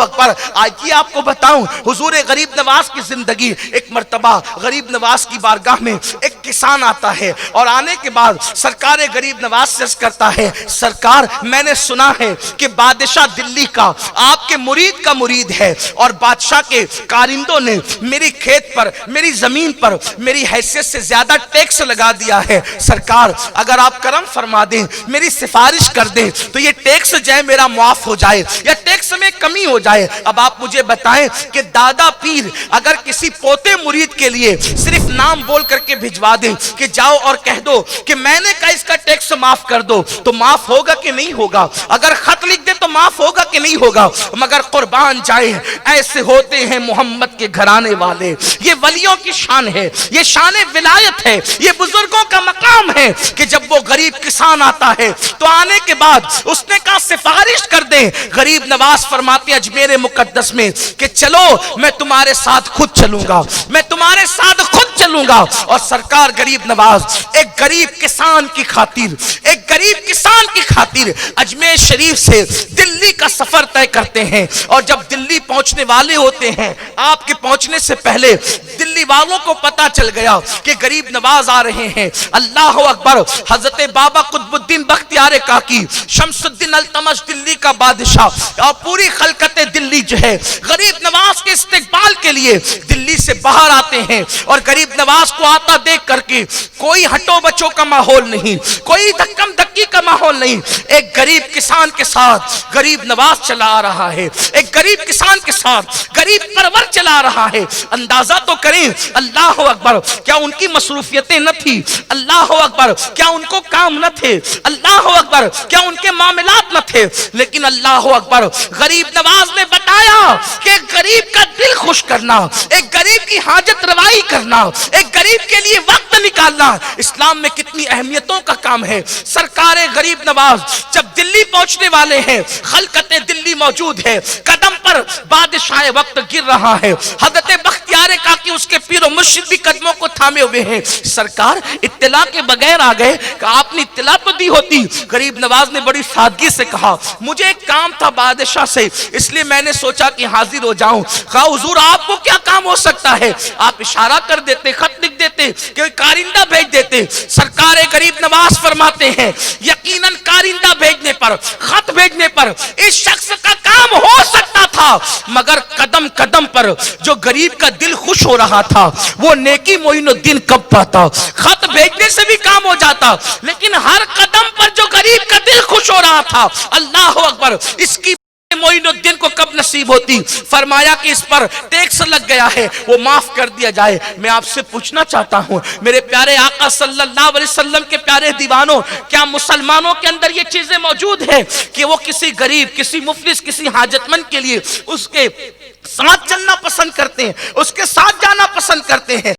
اکبر۔ آئیے آپ کو بتاؤں حضور غریب نواز کی زندگی۔ ایک مرتبہ غریب نواز کی بارگاہ میں ایک کسان آتا ہے اور آنے کے بعد سرکار غریب نواز سے عرض کرتا ہے سرکار میں نے سنا ہے کہ بادشاہ دلی کا آپ کے مرید کا مرید ہے اور بادشاہ کے کارندوں نے میری کھیت پر میری زمین پر میری حیثیت سے زیادہ ٹیکس لگا دیا ہے، سرکار اگر آپ کرم فرما دیں میری سفارش کر دیں تو یہ ٹیکس جو ہے میرا معاف ہو جائے یا ٹیکس میں کمی ہو جائے۔ اب آپ مجھے بتائیں کہ دادا پیر اگر کسی پوتے مرید کے لیے صرف نام بول کر کے بھجوا دیں کہ جاؤ اور کہہ دو کہ میں نے کہا اس کا ٹیکس معاف کر دو تو معاف ہوگا کہ نہیں ہوگا؟ اگر خط لکھ دے تو معاف ہوگا کہ نہیں ہوگا؟ مگر قربان جائیں ایسے ہوتے ہیں محمد کے گھرانے والے۔ یہ ولیوں کی شان ہے، یہ شان ولایت ہے، یہ بزرگوں کا مقام ہے کہ جب وہ غریب کسان آتا ہے تو آنے کے بعد اس نے کہا سفارش کر دیں۔ غریب نواز فرماتے اجمیر مقدس میں کہ چلو میں تمہارے ساتھ خود چلوں گا، میں تمہارے ساتھ خود چلوں گا۔ اور سرکار غریب نواز ایک غریب کسان کی خاطر اجمیر شریف سے دلی کا سفر طے کرتے ہیں۔ اور جب دلی پہنچنے والے ہوتے ہیں آپ کے پہنچنے سے پہلے دلی والوں کو پتا چل گیا کہ غریب نواز آ رہے ہیں۔ اللہ اکبر۔ حضرت بابا قطب الدین بختیار کاکی شمس الدین التمش دلی کا بادشاہ اور پوری خلقت دلی جو ہے غریب نواز کے استقبال کے لیے دلی سے باہر آتے ہیں۔ اور غریب نواز کو آتا دیکھ کر کے کوئی ہٹو بچوں کا ماحول نہیں، کوئی دھکم دھکی کا ماحول نہیں۔ ایک غریب کسان کے ساتھ غریب نواز چلا آ رہا ہے، ایک غریب کسان کے ساتھ غریب پرور چلا آ رہا ہے۔ اندازہ تو کریں اللہ اکبر کیا ان کی مصروفیتیں نہ تھی؟ اللہ اکبر کیا ان کو کام نہ تھے؟ اللہ اکبر کیا ان کے معاملات نہ تھے؟ لیکن اللہ اکبر غریب نواز نے بتایا کہ ایک غریب کا دل خوش کرنا، ایک غریب کی حاجت روائی کرنا، ایک غریب کے لیے وقت نکالنا اسلام میں کتنی اہمیتوں کا کام ہے۔ سرکار غریب نواز جب دلی پہنچنے والے ہیں، خلقت دلی موجود ہے، قدم پر بادشاہ وقت گر رہا ہے، حضرت بختیار کاکی اس کے پیر و مرشد بھی قدموں کو تھامے ہوئے ہیں۔ سرکار اطلاع کے بغیر آ گئے کہ آپ نے اطلاع تو دی ہوتی۔ غریب نواز نے بڑی سادگی سے کہا مجھے ایک کام تھا بادشاہ سے، اس لیے میں نے سوچا کہ حاضر ہو جاؤں۔ کہا حضور آپ کو کیا کام ہو سکتا ہے؟ آپ اشارہ کر دیتے، خط لکھ دیتے، کہ کارندہ بھیج دیتے۔ سرکار غریب نواز فرماتے ہیں یقیناً کارندہ بھیجنے پر، خط بھیجنے پر اس شخص کا کام ہو سکتا تھا، مگر قدم قدم پر جو غریب کا دل خوش ہو رہا تھا وہ نیکی معین الدین کب پاتا؟ خط بھیجنے سے بھی کام ہو جاتا، لیکن ہر قدم پر جو غریب کا دل خوش ہو رہا تھا اللہ اکبر اس کی معین الدین کو کب نصیب ہوتی؟ فرمایا کہ اس پر ٹیکس لگ گیا ہے وہ معاف کر دیا جائے۔ میں آپ سے پوچھنا چاہتا ہوں میرے پیارے آقا صلی اللہ علیہ وسلم کے پیارے دیوانوں، کیا مسلمانوں کے اندر یہ چیزیں موجود ہیں کہ وہ کسی غریب، کسی مفلس، کسی حاجت مند کے لیے اس کے ساتھ چلنا پسند کرتے ہیں، اس کے ساتھ جانا پسند کرتے ہیں؟